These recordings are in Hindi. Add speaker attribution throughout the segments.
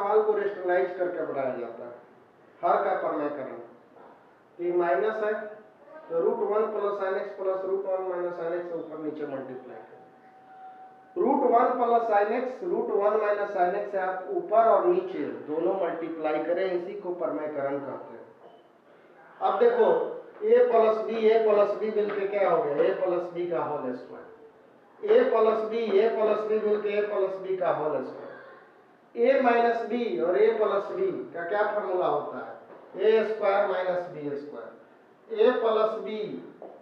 Speaker 1: सवाल को रेशनलाइज करके बनाया जाता है, हर का परमयकरण। ये माइनस है तो √1 plus sin x plus √1 minus sin x ऊपर नीचे मल्टीप्लाई करें। √1 plus sin x √1 minus sin x से आप ऊपर और नीचे दोनों मल्टीप्लाई करें, इसी को परमयकरण कहते हैं। अब देखो a प्लस b मिलके क्या हो गया, a प्लस b का whole square. a plus b मिलके a प्लस b का whole square. a minus b और a प्लस b का क्या फॉर्मूला होता है, a square minus b square. a plus b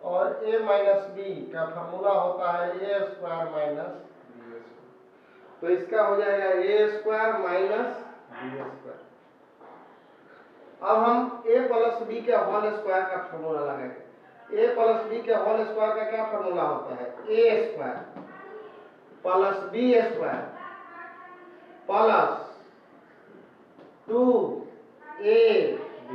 Speaker 1: और a माइनस b का फॉर्मूला होता है a square minus b square. तो इसका हो जाएगा a square minus b square. अब हम a प्लस b के होल स्क्वायर का फॉर्मूला लगाएंगे। a प्लस b के होल स्क्वायर का क्या फॉर्मूला होता है, a square plus b square plus 2ab।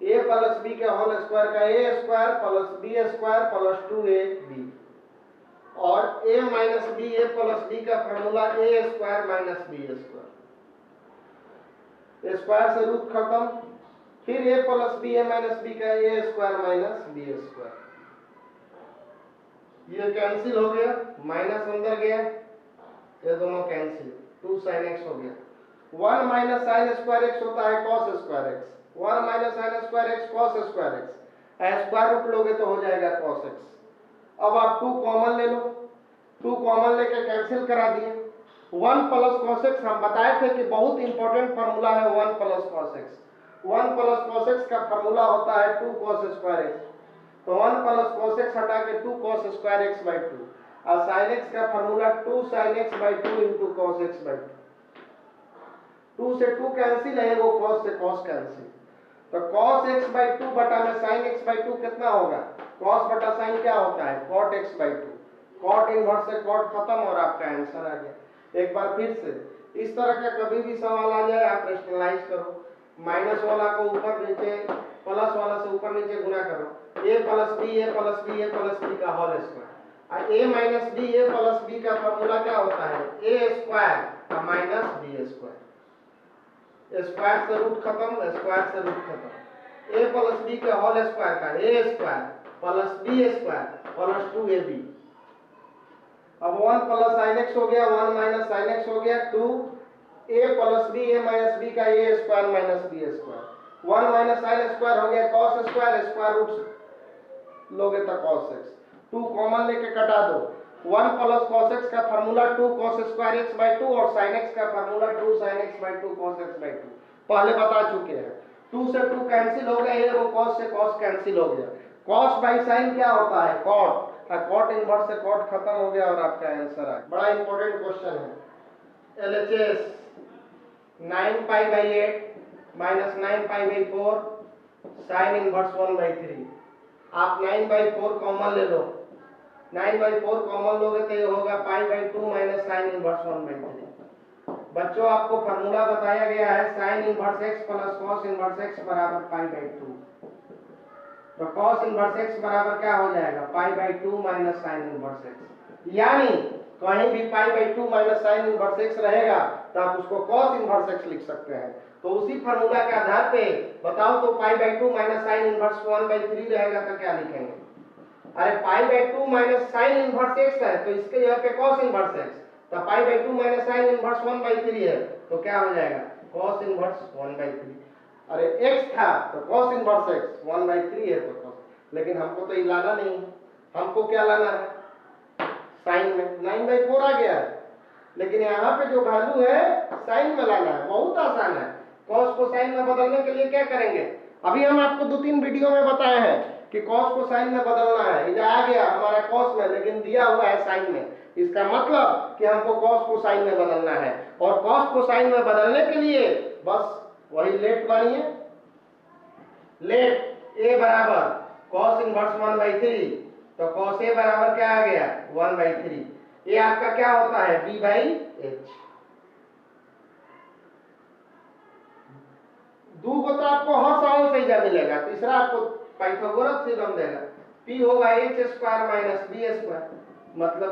Speaker 1: a plus b के होल स्क्वायर का a square plus b square plus 2ab और a minus b, a plus b का formula a square minus b square. Square से रूट खत्म, फिर a plus b, a minus b का a square minus b square. ये कैंसिल हो गया, माइनस अंदर गया, ये दोनों कैंसिल, 2 sin x हो गया। 1 माइनस साइन स्क्वायर x होता है cos square x, 1 minus sine square x cos square x, square root लोगे तो हो जाएगा cos x। अब आप 2 कॉमन ले लो, 2 कॉमन लेके कैंसिल करा दिए। 1 प्लस cos x हम बताए थे कि बहुत इंपॉर्टेंट फार्मूला है 1 plus cos x। 1 plus cos x का फार्मूला होता है 2 cos स्क्वायर x। तो 1 प्लस cos x हटा के 2 cos स्क्वायर x बाई 2 और sin x का formula 2 sin x by 2 into cos x by 2। 2 से 2 कैंसिल है, वो cos से cos कैंसिल, तो cos x बाई 2 बटा में sin x बाई 2 कितना होगा, cos बटा sin क्या होता है cot x by 2। cot inverse से cot खत्म और आपका आंसर आ गया। एक बार फिर से इस तरह का कभी भी सवाल आ जाए आप रेशनलाइज करो, माइनस वाला को ऊपर नीचे, प्लस वाला से ऊपर नीचे गुना करो, a plus b, a plus b, a plus b का होल स्क्वायर। और a minus b, a plus b का फॉर्मूला क्या होता है a square minus b square. Square से रूट खत्म, स्क्वायर से रूट खत्म। a प्लस b के होल स्क्वायर का a square plus b square plus 2ab। अब 1 प्लस sin x हो गया, 1 माइनस sin x हो गया, 2 a plus b, a minus b का a square minus b square. 1 minus sin square हो गया cos स्क्वायर, स्क्वायर रूट लोगे तो cos x। 2 कॉमन लेके कटा दो, 1 प्लस cos x का formula 2 cos square x by 2 और sin x का formula 2 sin x by 2 cos x by 2 पहले बता चुके हैं। 2 से 2 कैंसिल हो गया, ये वो cos से cos कैंसिल हो गया। cos बाई sin क्या होता है cot, cot इनवर्स से cot खत्म हो गया और आपका आंसर आ गया। बड़ा इंपॉर्टेंट क्वेश्चन है। LHS 9 pi by 8 minus 9 pi by 4 sin inverse 1 by 3। आप 9 बाई 4 कॉमन ले लो, 9 बाई 4 कॉमन लोगे तो ये होगा pi by 2 minus sine inverse 1 by 3। बच्चों आपको फार्मूला बताया गया है sine inverse x plus cos inverse x बराबर पाई बाई 2। तो कॉस इनवर्स x बराबर क्या हो जाएगा pi by 2 minus sine inverse x। यानी कहीं भी pi by 2 minus sine inverse x रहेगा तो आप उसको कॉस इनवर्स x लिख सकते हैं। तो उसी फार्मूला के आधार पे बताओ तो pi by 2 minus sine inverse 1 by 3 रहेगा तो क्या लिखेंगे, अरे pi by 2 minus sine inverse x है तो इसके जगह पे cos इनवर्स x, तो pi by 2 minus sine inverse 1 by 3 है तो क्या हो जाएगा cos इनवर्स 1 बाई 3। अरे x था तो cos इनवर्स x 1 बाई 3 है तो cos, लेकिन हमको तो ये लाना नहीं है, हमको क्या लाना है साइन में। 9 बाई 4 आ गया है, लेकिन यहाँ पे जो वैल्यू है साइन में लाना है, बहुत आसान है। cos को साइन में बदलने के लिए क्या करेंगे, अभी हम आपको 2-3 वीडियो में बताए हैं कि cos को साइन में बदलना है। इधर आ गया हमारा cos में, लेकिन दिया हुआ है साइन में, इसका मतलब कि हमको cos को साइन में बदलना है। और cos को साइन में बदलने के लिए बस वही लेट बनिए, लेट a बराबर cos इनवर्स 1 बाई 3, तो cos a बराबर क्या आ गया 1 बाई 3। ये आपका क्या होता है b बाई h। दो को तो आपको हर सवाल से ही मिलेगा, तीसरा आपको पाइथागोरस थ्योरम देगा। p होगा h square minus b square, मतलब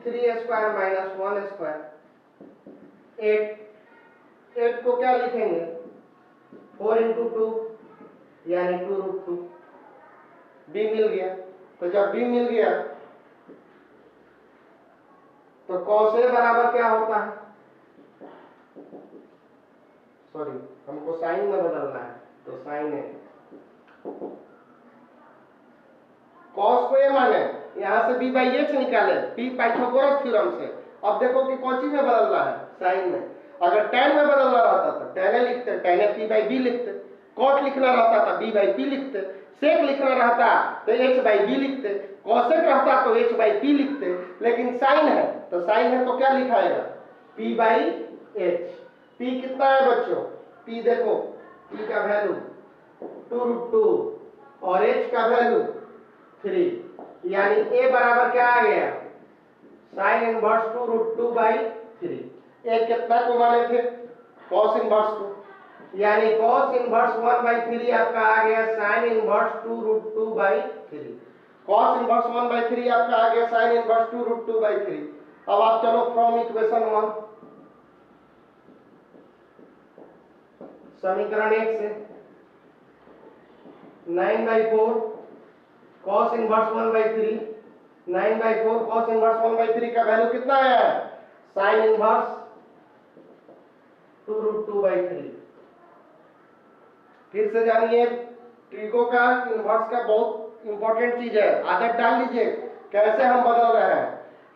Speaker 1: 3 स्क्वायर माइनस 1 स्क्वायर 8। 8 को क्या लिखेंगे 4 इंटू 2 यानी 2√2। b मिल गया। तो जब b मिल गया तो cos a बराबर क्या होता है, सॉरी हमको साइन में बदलना है, तो साइन a cos को a माने यहां से b बाई h निकाले p पाइथागोरस थ्योरम से। अब देखो कि कौन सी में बदलना है, साइन में। अगर tan में बदलना रहता तो tan a लिखते, tan a p by b लिखते। cot लिखना रहता था b बाई p लिखते। sec लिखना रहता तो h बाई b लिखते। cosec रहता तो h बाई p लिखते। लेकिन साइन है तो साइन है तो क्या लिखाएगा p बाई h। p कितना है बच्चों, p देखो p का वैल्यू 2√2 और h का वैल्यू 3, यानी a बराबर क्या आ गया साइन इनवर्स 2√2 बाई 3। a कितना को माने थे cos इनवर्स को, यानी cos इनवर्स 1 बाई 3 आपका आ गया sine inverse 2√2 by 3। cos inverse 1 by 3 आपका आ गया साइन इनवर्स 2√2 बाई 3। अब आप चलो फ्रॉम इक्वेशन 1 समीकरण 1 से 9/4 cos inverse 1 by 3, 9/4 cos inverse 1 by 3 का वैल्यू कितना है साइन इनवर्स 2√2 बाई 3। फिर से जानिए ट्रिको का इनवर्स का बहुत इंपॉर्टेंट चीज है, आदत डाल लीजिए कैसे हम बदल रहे हैं।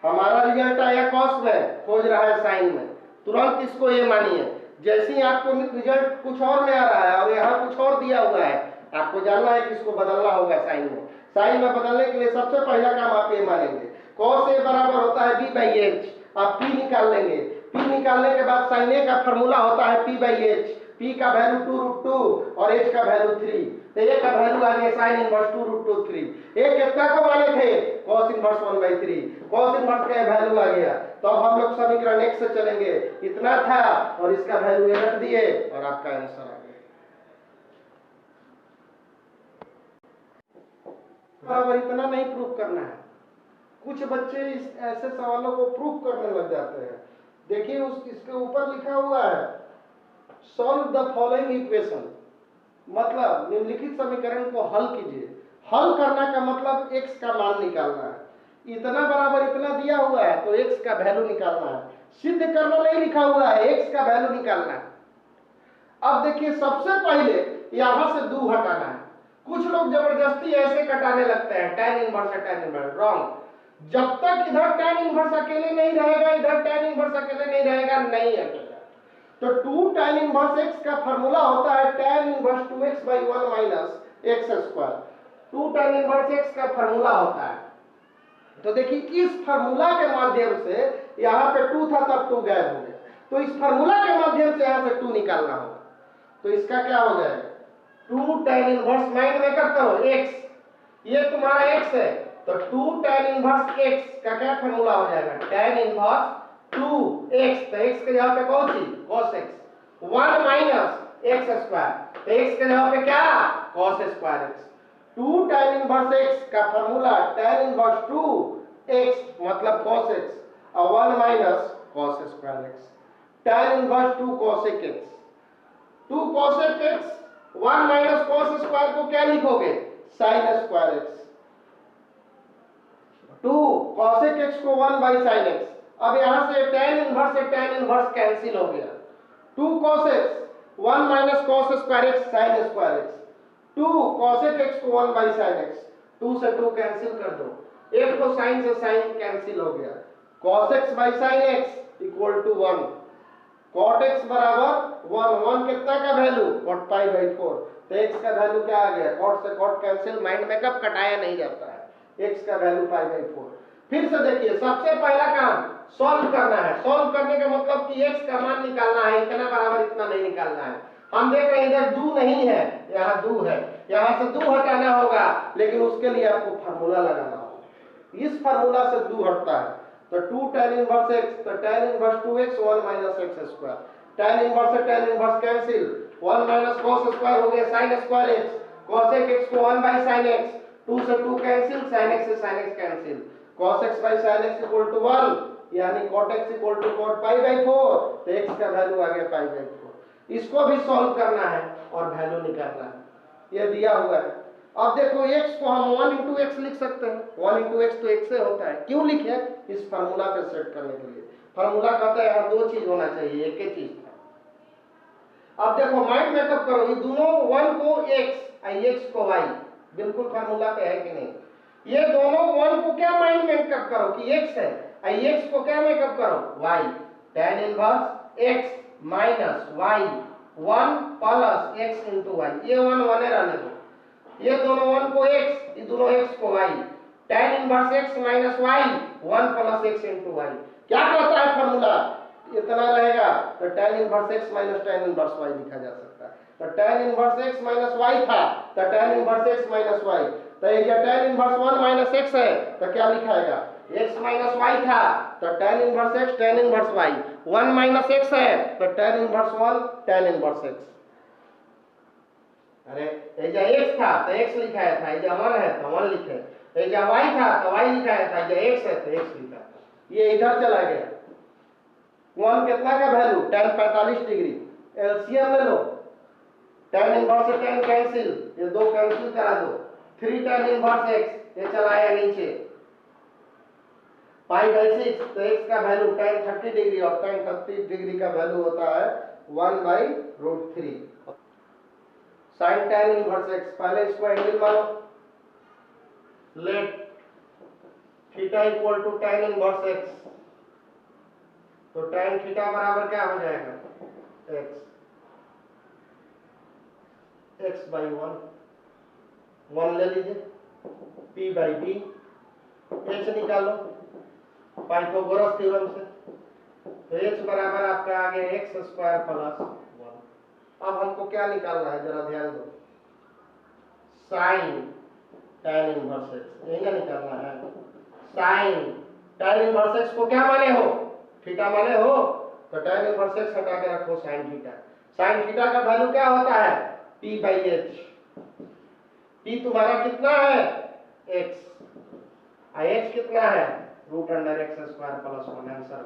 Speaker 1: हमारा रिजल्ट आया कॉस में, खोज रहा है साइन में, तुरंत इसको ये मानिए जैसे ही आपको रिजल्ट कुछ और में आ रहा है और यहाँ कुछ और दिया हुआ है, आपको जानना है कि इसको बदलना होगा साइन में। साइन में बदलने के लिए सबसे पहला काम आप ये मानेंगे cos a बराबर होता है b बाई h। आप p निकाल लेंगे, p निकालने के बाद साइन a का फॉर्मूला होता है p बाई h। p का वैल्यू 2√2 और h का वैल्यू 3, तो a का वैल्यू आ गया साइन इनवर्स 2√2 3। a कितना को माने थे cos inverse 1 by 3, cos inverse का वैल्यू आ गया। तो अब हम लोग समीकरण 1 से चलेंगे, इतना था और इसका वैल्यू रख दिए और आपका आंसर आ गया। बराबर इतना नहीं प्रूफ करना है, कुछ बच्चे इस ऐसे सवालों को प्रूफ करने लग जाते हैं। देखिए उस इसके ऊपर लिखा हुआ है सॉल्व द फॉलोइंग इक्वेशन, मतलब निम्नलिखित समीकरण को हल कीजिए। हल करने का मतलब x का मान निकालना है। इतना बराबर इतना दिया हुआ है तो x का वैल्यू निकालना है, सिद्ध करना नहीं लिखा हुआ है, x का वैल्यू निकालना है। अब देखिए सबसे पहले यहां से 2 हटाना है। कुछ लोग जबरदस्ती ऐसे कटाने लगते हैं tan inverse tan inverse, wrong. जब तक इधर tan इनवर्स अकेले नहीं रहेगा, इधर tan इनवर्स अकेले नहीं रहेगा, नहीं हटेगा। तो 2 tan इनवर्स x का फार्मूला होता है tan inverse 2x by 1 minus x square. 2 tan inverse x का फार्मूला होता है। तो देखिए इस फार्मूला के माध्यम से यहाँ पे 2 था तब 2 गायब हो गया, तो इस फार्मूला के माध्यम से यहाँ से 2 निकालना होगा। तो इसका क्या हो जाएगा 2 tan इनवर्स माइंड में कर करो x, ये तुम्हारा x है, तो 2 tan इनवर्स x का क्या फार्मूला हो जाएगा tan इनवर्स 2x, तो x के जगह पे कौन सी cos x, 1 minus x square, तो x के जगह पे क्या cos square x। 2 tan inverse x का फार्मूला tan इनवर्स 2x मतलब cos x और 1 minus cos square x, tan inverse 2 cosec x। 2 cosec x 1 minus cos square को क्या लिखोगे sin square x। 2 cosec x को 1 बाई sin x। अब यहां से tan इनवर्स कैंसिल हो गया। 2 cos x 1 minus cos square x sin square x। 2 cosec x को 1 बाई sin x, 2 से 2 कैंसिल कर दो, 1 को sin से sin कैंसिल हो गया। cos x by sin x equal to 1, cot x बराबर 1, 1 कितना का वैल्यू cot पाई बाई 4, तो x का वैल्यू क्या आ गया cot से cot कैंसिल, माइंड में कब कटाया नहीं जाता है, x का वैल्यू पाई बाई 4। फिर से देखिए सबसे पहला काम सॉल्व करना है। सॉल्व करने का मतलब कि x का मान निकालना है, इतना बराबर इतना नहीं निकालना है। हम देख रहे हैं इधर 2 नहीं है, यहाँ 2 है, यहाँ से 2 हटाना होगा, लेकिन उसके लिए आपको फार्मूला लगाना होगा। इस फार्मूला से 2 हटता है, तो 2 tan इनवर्स x, तो tan inverse 2x 1 minus x square, tan inverse से tan inverse cancel, 1 minus cos square हो गया sin square x, cosec x को 1 बाई sin x, 2 से 2 कैंसिल, sin x से sin x cancel, cos x by sin x equal to 1, यानी cot x equal to cot pi by 4, तो x का वैल्यू आ गया पाई बाई 4। इसको भी सॉल्व करना है और वैल्यू निकालना है, ये दिया हुआ है। अब देखो x को हम 1 इंटू एक्स लिख सकते हैं, 1 इंटू एक्स तो x से होता है, क्यों लिखे? इस फार्मूला पे सेट करने के लिए। फार्मूला कहता है यहाँ दो चीज होना चाहिए, एक ही चीज था। अब देखो माइंड मेकअप करो, ये दोनों 1 को x और x को y, बिल्कुल फार्मूला पे है कि नहीं? ये दोनों 1 को क्या माइंड मेकअप करो कि x है, और x को क्या मेकअप करो y, tan inverse x minus y 1 plus x into y, ये 1 1 रहने दो, ये दोनों 1 को x, ये दोनों x को y, tan inverse x minus y 1 plus x into y। क्या कहता है फार्मूला? इतना रहेगा तो tan inverse x minus tan inverse y लिखा जा सकता है। तो tan inverse x minus y था, तो tan inverse x minus y, तो ये जो tan इनवर्स 1 माइनस x है तो क्या लिखाएगा? x माइनस y था तो tan inverse x tan inverse y, 1 minus x है तो tan inverse 1 tan inverse x। अरे ये जो x था तो x लिखाया था, ये जो 1 है तो 1 लिखे, ये जो y था तो y लिखाया था, ये x है तो x लिखा था, ये इधर चला गया। 1 कितना का वैल्यू? tan 45 डिग्री, एलसीएम ले लो, tan इनवर्स से tan कैंसिल, ये दो कैंसिल करा दो, 3 tan इनवर्स x, ये चला आया नीचे, पाई बाई 6, तो x का वैल्यू tan 30 डिग्री, और tan 30 डिग्री का वैल्यू होता है 1 by root 3। sin tan inverse x, पहले इसको एंगल मानो, let theta equal to tan inverse x, तो tan थीटा बराबर क्या हो जाएगा? x बाई 1 ले लीजिए, p बाई b, h निकालो पाइथागोरस थ्योरम से, तो h बराबर आपका आ गया x स्क्वायर प्लस 1। अब हमको क्या निकालना है जरा ध्यान दो, साइन tan इनवर्स x, यही निकालना है। साइन tan इनवर्स x को क्या माने हो? थीटा माने हो, तो tan इनवर्स x हटा के रखो sin थीटा। sin थीटा का वैल्यू क्या होता है? p by h। p तुम्हारा कितना है? x, और h कितना है? Root under x square plus 1, answer.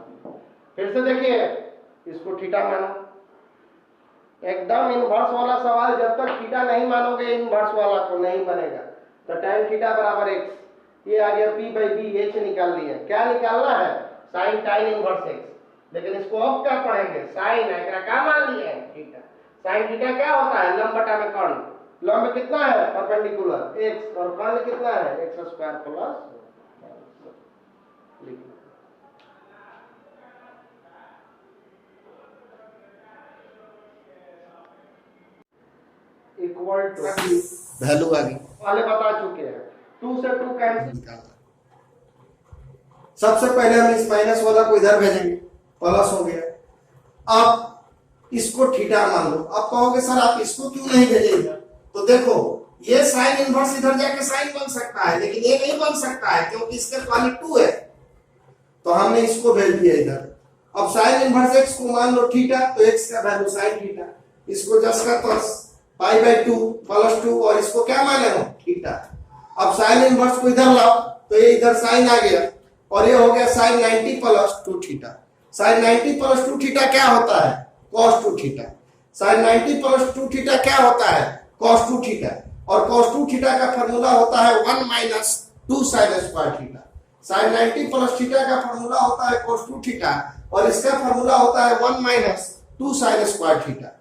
Speaker 1: फिर से देखिए, इसको थीटा मानो, एकदम इनवर्स वाला सवाल, जब तक थीटा नहीं मानोगे इनवर्स वाला को नहीं बनेगा। तो tan थीटा बराबर x, ये आ गया p बाई b, h निकाल लिया। क्या निकालना है? sin tan इनवर्स x, लेकिन इसको अब क्या पढ़ेंगे? sin है, एकरा क्या मान लिया है? थीटा। sin थीटा क्या होता है? लंब बटा में कर्ण, लंब कितना है? परपेंडिकुलर x, और कर्ण कितना है? x square plus, equal to value आ गई, पहले बता चुके हैं, 2 से 2 कैंसिल निकालना। सबसे पहले हम इस माइनस वाला को इधर भेजेंगे, प्लस हो गया। अब इसको थीटा मान लो। अब कहोगे सर आप इसको क्यों नहीं भेजेंगे? तो देखो ये साइन इनवर्स इधर जाके साइन बन सकता है, लेकिन ये नहीं बन सकता है क्योंकि इसके वाली 2 है, तो हमने इसको भेज दिया इधर। अब साइन इनवर्स x को मान लो थीटा, तो x का वैल्यू साइन थीटा, इसको जस का तस पाई बाई 2 प्लस 2, और इसको क्या माने हो? थीटा। अब साइन इनवर्स को इधर लाओ, तो ये इधर साइन आ गया, और ये हो गया sine 90 plus 2 theta. Sine 90 plus 2 theta क्या होता है? cos 2 theta. Sine 90 plus 2 theta क्या होता है? cos 2 theta. और cos 2 थीटा का फार्मूला होता है 1 minus 2 sine square theta. Sine 90 plus theta का फार्मूला होता है cos 2 थीटा, और इसका फार्मूला होता है 1 minus 2 sine square theta.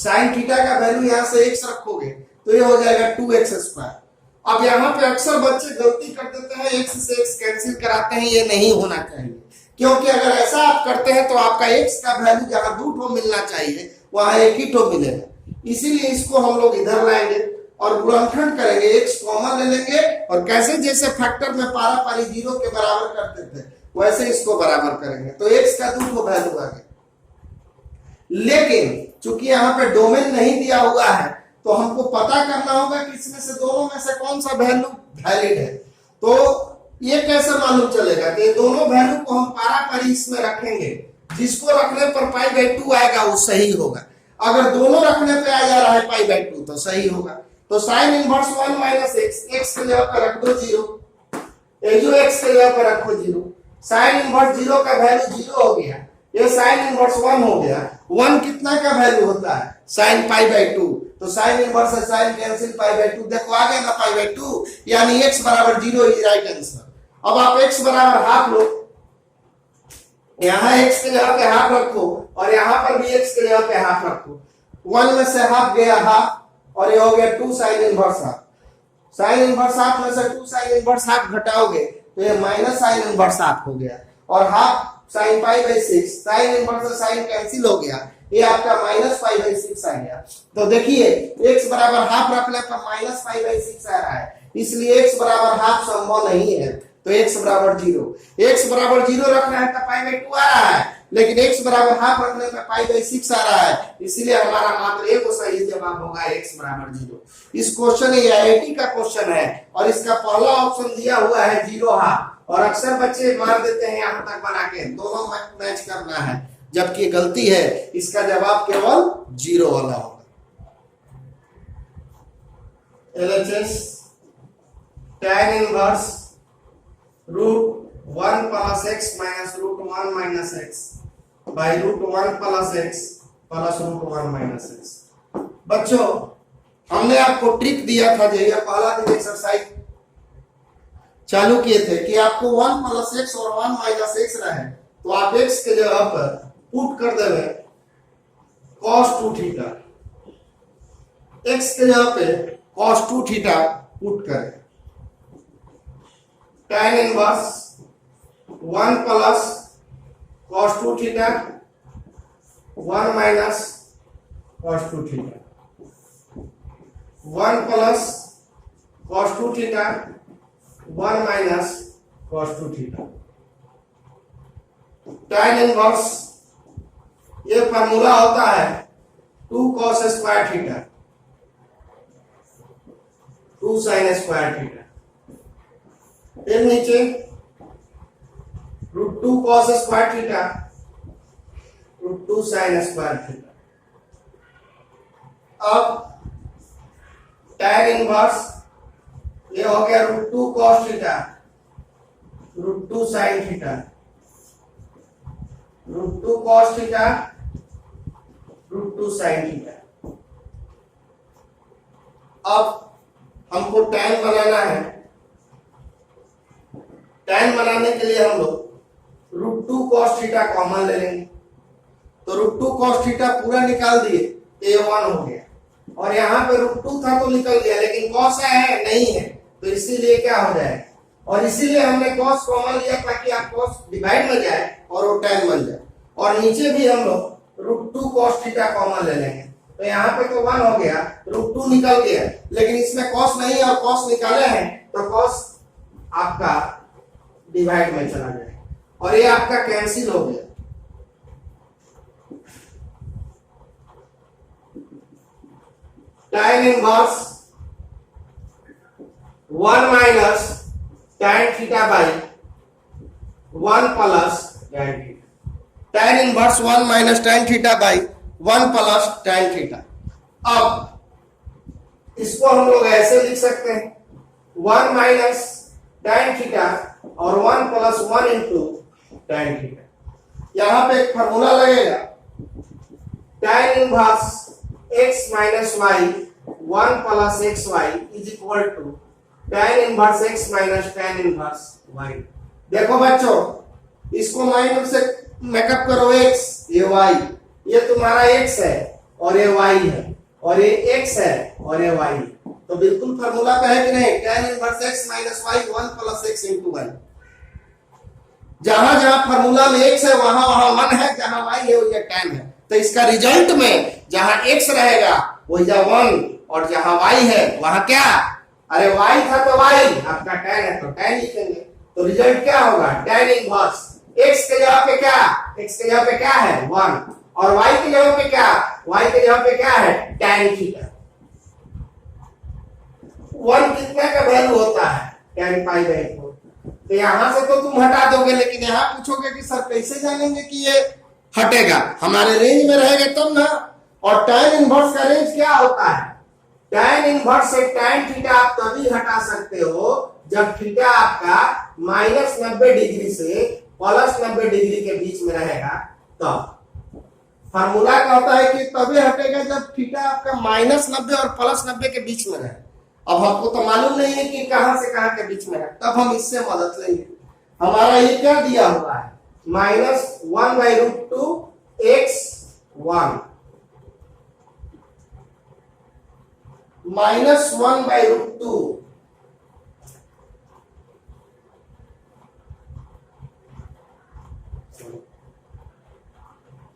Speaker 1: Sine theta का वैल्यू यहां से x रखोगे तो ये हो जाएगा 2x स्क्वायर। अब यहाँ पे अक्सर बच्चे गलती कर देते हैं, x से x कैंसिल कराते हैं, ये नहीं होना चाहिए, क्योंकि अगर ऐसा आप करते हैं तो आपका x का वैल्यू जहां 2 ठो मिलना चाहिए वहां 1 ही ठो मिलेगा। इसीलिए इसको हम लोग इधर लाएंगे और गुणनखंड करेंगे, x कॉमन ले लेंगे, और कैसे जैसे फैक्टर में पारा पारी 0 के बराबर करते थे वैसे इसको बराबर करेंगे, तो x का 2 ठो वैल्यू आ गया। लेकिन चूंकि यहाँ पे डोमेन नहीं दिया हुआ है तो हमको पता करना होगा कि इसमें से दोनों में से कौन सा वैल्यू वैलिड है। तो ये कैसे मालूम चलेगा कि ये दोनों वैल्यू को हम पारा पारी इसमें रखेंगे, जिसको रखने पर पाई बाई 2 आएगा वो सही होगा। अगर दोनों रखने पे आ जा रहा है पाई बाई 2 तो सही होगा। तो sine inverse 1 minus x, x के जगह पर रख दो 0, जो एक्स के जगह पर रखो 0, साइन इनवर्स 0 का वैल्यू 0 हो गया, ये साइन इनवर्स 1 हो गया। 1 कितना का वैल्यू होता है? Sine pi by 2। तो साइन इनवर्स है साइन कैंसिल पाई बाई 2, देखो आ गया ना पाई बाई 2, यानी x बराबर 0 इज राइट आंसर। अब आप x बराबर हाफ लो, यहाँ x के जगह पे हाफ रखो और यहाँ पर भी x के जगह पे हाफ रखो। 1 में से हाफ गया हाफ और ये हो गया 2 sine inverse half. Sine inverse half में से 2 साइन इनवर्स हाफ घटाओगे तो ये माइनस साइन इनवर्स हाफ हो गया और half sine pi by 6, sine inverse से साइन कैंसिल हो गया, ये आपका माइनस पाई बाई 6 आ गया। तो देखिए x बराबर हाफ रखने पर माइनस पाई बाई 6 आ रहा है, इसलिए x बराबर हाफ संभव नहीं है। तो x बराबर 0, x बराबर 0 रखना है तो पाई बाई 2 आ रहा है, लेकिन x बराबर हाफ रखने पर पाई बाई 6 आ रहा है, इसलिए हमारा मात्र एक सही जवाब होगा x बराबर 0। इस क्वेश्चन ये आईआईटी का क्वेश्चन है और इसका पहला ऑप्शन दिया हुआ है 0 हाफ, और अक्सर बच्चे मार देते हैं यहाँ तक बना के, दोनों मैच करना है, जबकि गलती है, इसका जवाब केवल 0 वाला होगा। LHS tan inverse √1 plus x minus √1 minus x by √1 plus x plus √1 minus x। बच्चों हमने आपको ट्रिक दिया था, जो पहला दिन एक्सरसाइज चालू किए थे कि आपको 1 प्लस x और 1 माइनस x रहे, तो आप x के जगह पर पुट कर देंगे cos 2 थीटा, x के जगह पे cos 2 थीटा पुट करें। tan inverse 1 plus cos 2 theta 1 minus cos 2 theta, 1 plus cos 2 theta 1 minus cos 2 theta. tan inverse ये फार्मूला होता है 2 cos square theta 2 sin square theta, फिर नीचे √2 cos square theta √2 sin square theta. अब tan इनवर्स ये हो गया √2 cos theta √2 sin theta, √2 cos theta √2 sin theta. अब हमको tan बनाना है, tan बनाने के लिए हम लोग √2 cos थीटा कॉमन ले लेंगे, तो √2 cos थीटा पूरा निकाल दिए, ये 1 हो गया, और यहाँ पे √2 था तो निकल गया, लेकिन cos है नहीं है, तो इसीलिए क्या हो जाएगा, और इसीलिए हमने cos कॉमन लिया ताकि आप cos डिवाइड में जाए और वो tan बन जाए, और नीचे भी हम लोग √2 cos थीटा कॉमन ले लेंगे, तो यहाँ पे तो 1 हो गया, √2 निकल गया, लेकिन इसमें cos नहीं और cos निकाले हैं, तो cos आपका डिवाइड में चला जाए और ये आपका कैंसिल हो गया। tan inverse 1 minus tan theta by 1 plus tan theta, tan inverse 1 minus tan theta by 1 plus tan theta. अब इसको हम लोग ऐसे लिख सकते हैं 1 माइनस tan थीटा और 1 प्लस 1 इंटू tan थीटा। यहां पे एक फार्मूला लगेगा tan inverse x minus y 1 plus x y is equal to tan inverse x minus tan inverse y। देखो बच्चों इसको माइनस से मेकअप करो, x ये y, ये तुम्हारा x है और ये y है, और ये x है और ये y, तो बिल्कुल फार्मूला पे है कि नहीं, tan inverse x minus y 1 plus x into y। जहां जहां फार्मूला में x है वहां वहां 1 है, जहां y है वही tan है, तो इसका रिजल्ट में जहां x रहेगा वही 1 और जहां y है वहां क्या, अरे y था तो y, आपका tan है तो tan लिखेंगे, तो रिजल्ट क्या होगा tan इनवर्स x के जगह पे क्या, x के जगह पे क्या है 1 और y के जगह पे क्या, y के जगह पे क्या है tan थीटा। 1 कितना का वैल्यू होता है tan पाई बाई 4, तो यहां से तो तुम हटा दोगे, लेकिन यहां पूछोगे कि सर कैसे जानेंगे कि ये हटेगा, हमारे रेंज में रहेगा तब ना। और tan इनवर्स का रेंज क्या होता है, tan इनवर्स से tan थीटा आप तभी हटा सकते हो जब थीटा आपका -90 डिग्री से +90 डिग्री के बीच में रहेगा, तब फार्मूला कहता है कि तभी हटेगा जब थीटा आपका -90 और +90 के बीच में रहे। अब आपको तो मालूम नहीं है कि कहां से कहां के बीच में है, तब हम इससे मदद लेंगे। हमारा ये क्या दिया हुआ है, -1/√2 x1 -1/√2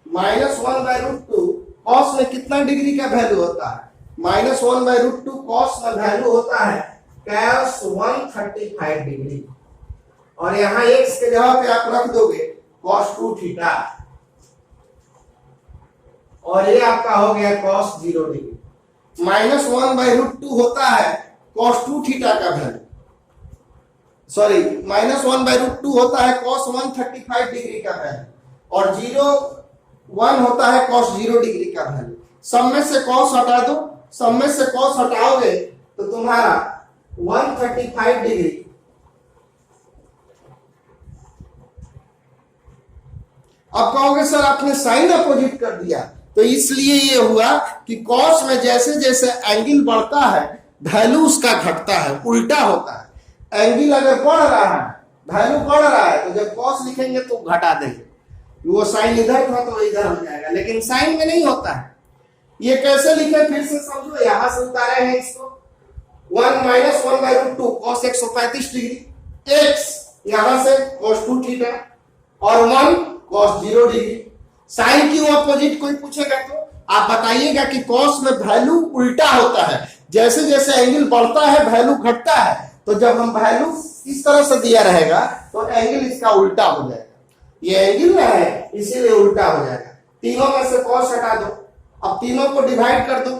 Speaker 1: -1/√2 कॉस में कितना डिग्री का वैल्यू होता है, -1/√2 कॉस में वैल्यू होता है cos 135 डिग्री, और यहाँ x के जगह पे आप रख दोगे cos 2 थीटा, और ये आपका हो गया cos 0 डिग्री। -1/√2 होता है cos 2 थीटा का वैल्यू, सॉरी -1/√2 होता है cos 135 डिग्री का वैल्यू, और 1 होता है cos 0 डिग्री का वैल्यू। सब में से cos हटा दो, सब में से cos हटाओगे तो तुम्हारा 135 डिग्री अब कहोगे सर आपने साइन अपोजिट कर दिया, तो इसलिए ये हुआ कि cos में जैसे जैसे एंगल बढ़ता है वैल्यू उसका घटता है, उल्टा होता है। एंगल अगर बढ़ रहा है, वैल्यू बढ़ रहा है, तो जब cos लिखेंगे तो घटा देंगे, वो साइन इधर था तो इधर हो जाएगा, लेकिन साइन में नहीं होता है। ये कैसे लिखे फिर से समझो, यहां से उतारे हैं इसको, 1 -1/√2 cos 135 डिग्री, x यहां से cos 2 थीटा, और 1 cos 0 डिग्री। साइन क्यों अपोजिट कोई पूछेगा तो आप बताइएगा कि cos में वैल्यू उल्टा होता है, जैसे जैसे एंगल बढ़ता है वैल्यू घटता है, तो जब हम वैल्यू इस तरह से दिया रहेगा तो एंगल इसका उल्टा हो जाएगा, ये एंगल में है इसीलिए उल्टा हो जाएगा। तीनों में से cos हटा दो, अब तीनों को डिवाइड कर दो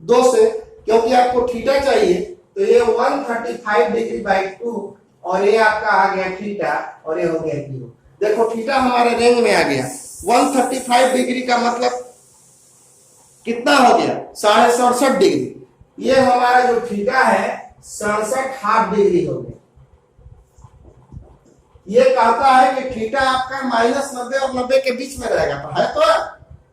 Speaker 1: 2 से, क्योंकि आपको थीटा चाहिए, तो ये 135 डिग्री बाई 2, और ये आपका आ गया थीटा, और ये हो गया 0। देखो थीटा हमारे रेंज में आ गया, 135 डिग्री का मतलब कितना हो गया, 67.5 डिग्री। ये हमारा जो थीटा है 67.5 डिग्री हो गया। ये कहता है कि थीटा आपका -90 और 90 के बीच में रहेगा, तो है तो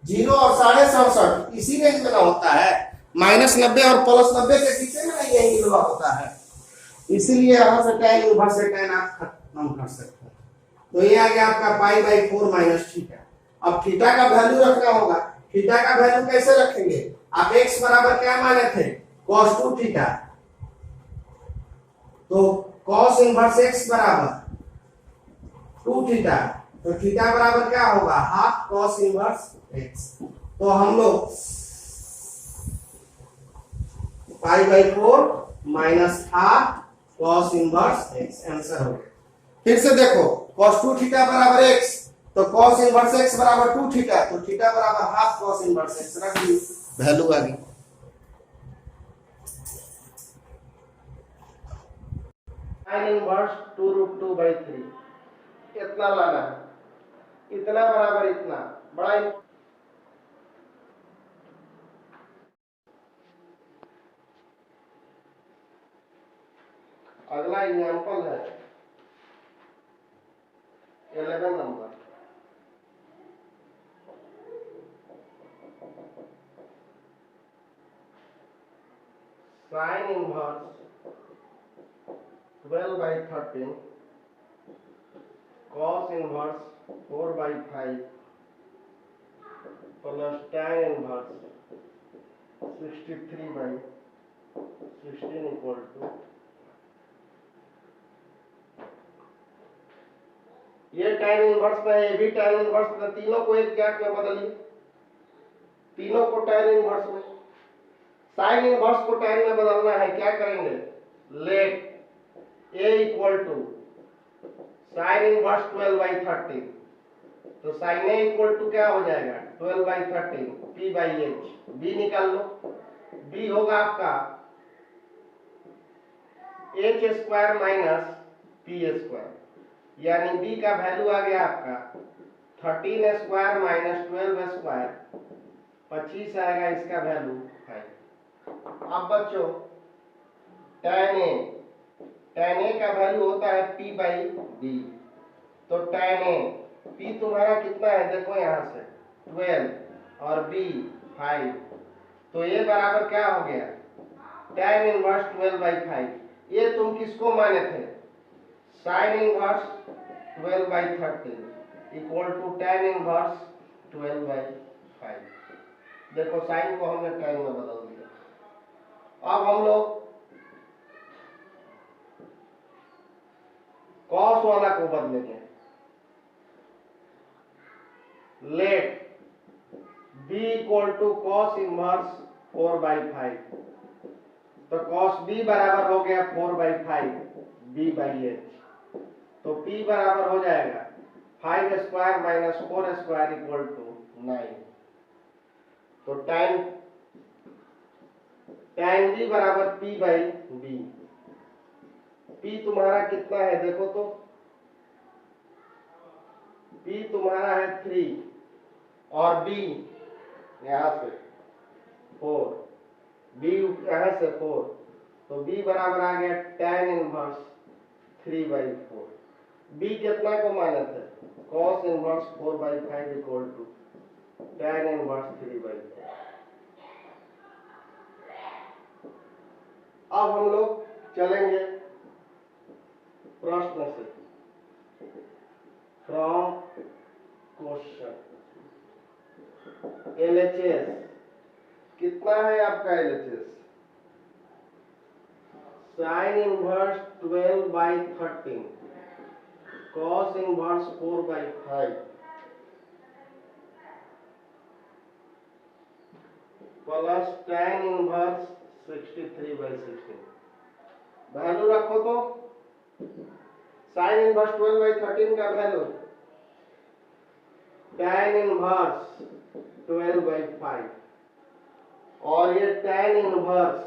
Speaker 1: 0 और 67.5 इसी रेंज में ना होता है, -90 और +90 के बीच में नहीं एंगल होता है, इसीलिए यहां से tan इनवर्स से tan आप खत्म कर सकते हैं। तो ये आ गया आपका π/4 - थीटा। अब थीटा का वैल्यू रखना होगा, थीटा का वैल्यू कैसे रखेंगे, आप x बराबर क्या माने थे, cos 2 थीटा, तो cos इनवर्स x बराबर 2 थीटा, तो थीटा बराबर क्या होगा, हाफ cos इनवर्स x। तो हम लोग π/4 - half cos inverse x answer हो गया। फिर से देखो cos 2 थीटा बराबर x, तो cos इनवर्स x बराबर 2 थीटा, तो थीटा बराबर हाफ cos इनवर्स x रख दी, वैल्यू आ गई। sin इनवर्स 2√2/3 इतना लाना है, इतना बराबर इतना बड़ा। अगला एग्जांपल है 11 number, sin inverse 12/13 cos inverse 4/5 plus tan inverse 63/16 equal to, ये tan इनवर्स में, ये भी tan इनवर्स में, तीनों को एक गैप में बदलिए, तीनों को tan इनवर्स में। sin इनवर्स को tan में बदलना है, क्या करेंगे, let a equal to sin inverse 12/13, तो sin a इक्वल टू क्या हो जाएगा 12/13 p/h, b निकाल लो, b होगा आपका h² माइनस p², यानी b का वैल्यू आ गया आपका 13² माइनस 12² 25 आएगा, इसका वैल्यू 5। अब बच्चों tan a का वैल्यू होता है p/b, तो tan a p तुम्हारा कितना है देखो यहाँ से 12 और b 5, तो ये बराबर क्या हो गया tan इनवर्स 12/5। ये तुम किसको माने थे sin inverse 12/13 equal to tan inverse 12/5। देखो साइन को हमने tan में बदल दिया। अब हम लोग cos वाला को बदलेंगे। Let b equal to cos inverse 4/5, तो cos b बराबर हो गया 4/5 b/h, तो p बराबर हो जाएगा 5 square minus 4 square equal to 9। तो tan b बराबर p/b। p तुम्हारा कितना है देखो तो, p तुम्हारा है 3 और b यहाँ से 4, b यहाँ से 4, तो b बराबर आ गया tan इनवर्स 3/4। b कितना को माने थे cos inverse 4/5 equal to tan inverse 3/4। अब हम लोग चलेंगे प्रश्न से, फ्रॉम क्वेश्चन। LHS कितना है आपका LHS sin inverse 12/13 cos inverse 4/5 plus tan inverse 63/16। Value रखो तो sin इनवर्स 12/13 का वैल्यू tan इनवर्स 12/5 और ये tan इनवर्स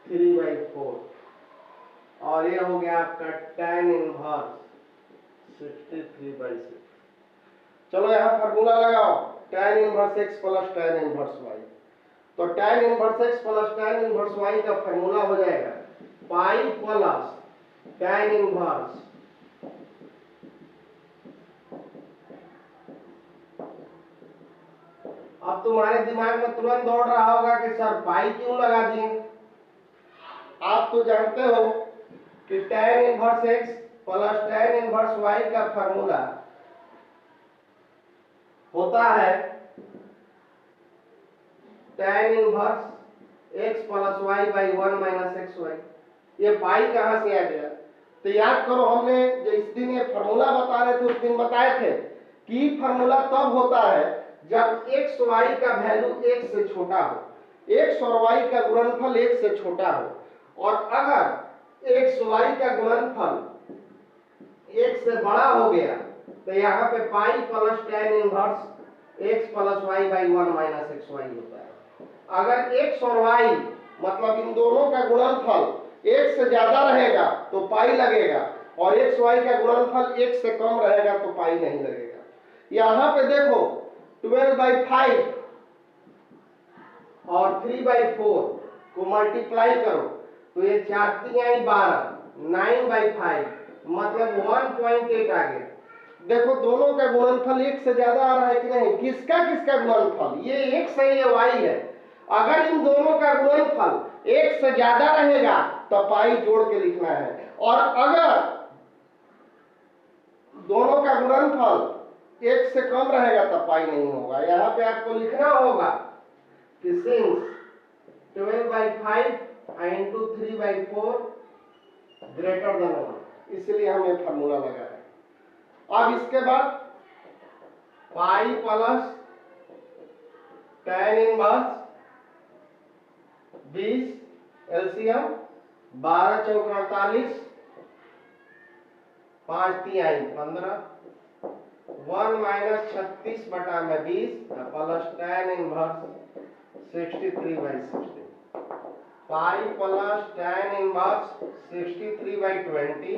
Speaker 1: 3/4 और ये हो गया आपका tan इनवर्स 63/6। चलो यहाँ फार्मूला लगाओ tan inverse x plus tan inverse y। तो tan inverse x plus tan inverse y का फार्मूला हो जाएगा पाई प्लस tan इनवर्स अब तुम्हारे दिमाग में तुरंत दौड़ रहा होगा कि सर पाई क्यों लगा दिए। आप तो जानते हो कि tan inverse x plus tan inverse y का फार्मूला होता है tan inverse x plus y by 1 minus xy। ये पाई कहां से आ गया तो याद करो, हमने जिस दिन ये फार्मूला बता रहे थे उस दिन बताए थे कि फार्मूला तब होता है जब x y का वैल्यू 1 से छोटा हो, x और y का गुणनफल 1 से छोटा हो, और अगर x y का गुणनफल 1 से बड़ा हो गया तो यहाँ पे pi plus tan inverse x plus y by 1 minus xy होता है। अगर x और y मतलब इन दोनों का गुणनफल 1 से ज्यादा रहेगा तो पाई लगेगा, और x y का गुणनफल 1 से कम रहेगा तो पाई नहीं लगेगा। यहाँ पे देखो 12/5 और 3/4 को मल्टीप्लाई करो तो ये 4 3 12 9/5 मतलब 1.8 आ गया। देखो दोनों का गुणनफल 1 से ज्यादा आ रहा है कि नहीं, किसका किसका गुणनफल, ये x है ये y है। अगर इन दोनों का गुणनफल 1 से ज्यादा रहेगा तो पाई जोड़ के लिखना है, और अगर दोनों का गुणनफल 1 से कम रहेगा तो पाई नहीं होगा। यहाँ पे आपको लिखना होगा कि सिंस 12/5 इंटू 3/4 ग्रेटर देन 1, इसलिए हम ये फार्मूला लगा है। अब इसके बाद pi plus tan inverse 20 LCM 12 चौक 48 5 3 15 1 माइनस 36 बटा में 20 plus tan inverse 63/16 pi plus tan inverse 63/20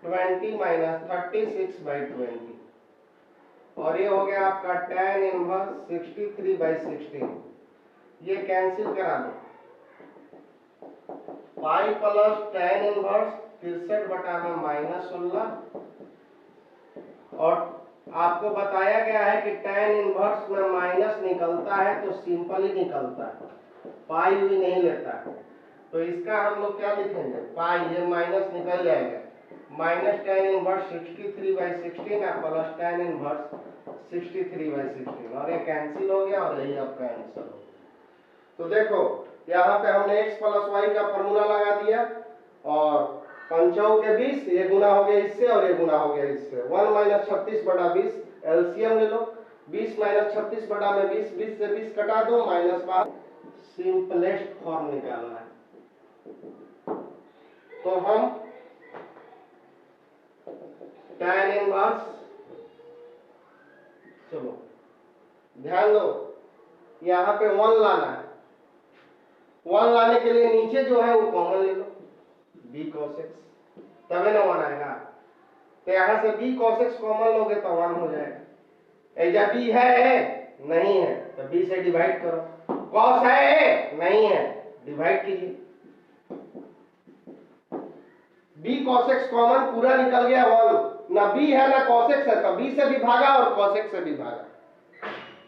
Speaker 1: 20 minus 36/20 और ये हो गया आपका tan इनवर्स 63/16। ये कैंसिल करा दो, पाई प्लस tan इनवर्स 63 बटा में -16 और आपको बताया गया है कि tan इनवर्स में माइनस निकलता है तो सिंपल ही निकलता है, पाई भी नहीं लेता है। तो इसका हम लोग क्या लिखेंगे, पाई, ये माइनस निकल जाएगा, minus tan inverse 63/16 plus tan inverse 63/16 और ये कैंसिल हो गया और यही आपका आंसर हो। तो देखो यहाँ पे हमने x प्लस वाई का फॉर्मूला लगा दिया और 5 के 20, ये गुना हो गया इससे और ये गुना हो गया इससे। 1 माइनस 36/20 एलसीएम ले लो, 20 माइनस 36/20, 20 से 20 कटा दो, माइनस 12, सिंपलेस्ट फॉर्म निकालना है। तो हम tan इनवर्स, चलो ध्यान दो यहाँ पे 1 लाना है, 1 लाने के लिए नीचे जो है वो कॉमन ले लो, b cos x, तभी ना 1 आएगा। तो यहाँ से b cos x कॉमन लोगे तो 1 हो जाएगा। ऐजा b है नहीं है तो b से डिवाइड करो, cos है नहीं है डिवाइड कीजिए, b cos x कॉमन पूरा निकल गया 1, ना b है ना cos x है तो b से भी भागा और cos x से भी भागा,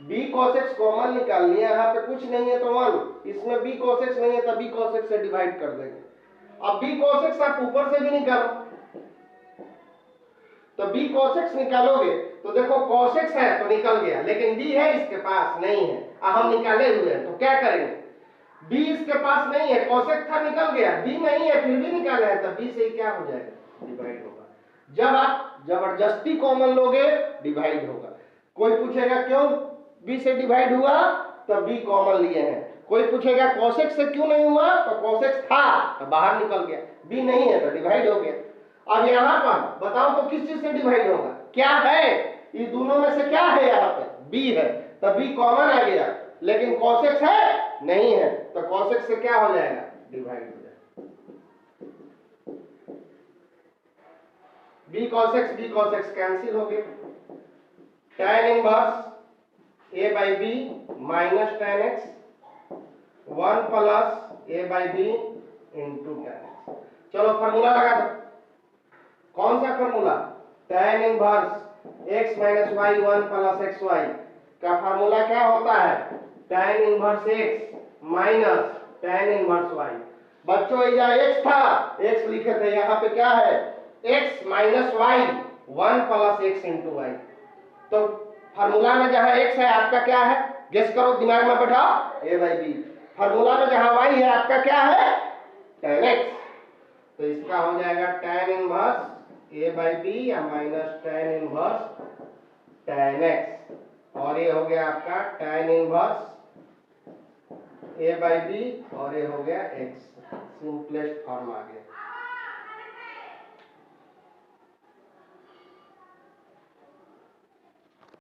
Speaker 1: b cos x कॉमन निकाल लिया, यहाँ पे कुछ नहीं है तो 1, इसमें b cos x नहीं है तो b cos x से डिवाइड कर देंगे। अब b cos x आप ऊपर से भी निकालो, तो b cos x निकालोगे तो देखो cos x है तो निकल गया, लेकिन b है इसके पास नहीं है, अब हम निकाले हुए हैं तो क्या करेंगे, b इसके पास नहीं है, cos x था निकल गया, b नहीं है फिर भी निकाला है तो b से क्या हो जाएगा, डिवाइड होगा। जब आप जबरदस्ती कॉमन लोगे डिवाइड होगा। कोई पूछेगा क्यों b से डिवाइड हुआ, तो b कॉमन लिए हैं। कोई पूछेगा cos x से क्यों नहीं हुआ, तो cos x था तो बाहर निकल गया, b नहीं है तो डिवाइड हो गया। अब यहाँ पर बताओ तो किस चीज से डिवाइड होगा, क्या है, ये दोनों में से क्या है, यहाँ पे b है तो b कॉमन आ गया, लेकिन cos x है नहीं है तो cos x से क्या हो जाएगा, डिवाइड हो जाएगा। b cos x कैंसिल हो गया, tan inverse a by b minus tan x 1 plus a by b into tan x। चलो फॉर्मूला लगा दो, कौन सा formula, tan inverse x minus y 1 plus xy का फॉर्मूला क्या होता है, tan inverse x minus tan inverse y। बच्चों यहाँ x था, x लिखे थे, यहाँ पे क्या है, x minus y 1 plus x into y। तो फार्मूला में जहां x है आपका क्या है, गेस करो, दिमाग में बैठाओ, a by b। फार्मूला में जहां y है आपका क्या है, tan x, तो इसका हो जाएगा tan inverse a by b या minus tan inverse tan x, और ये हो गया आपका tan inverse a by b और ये हो गया x, सिंपलेस्ट फॉर्म आ गया।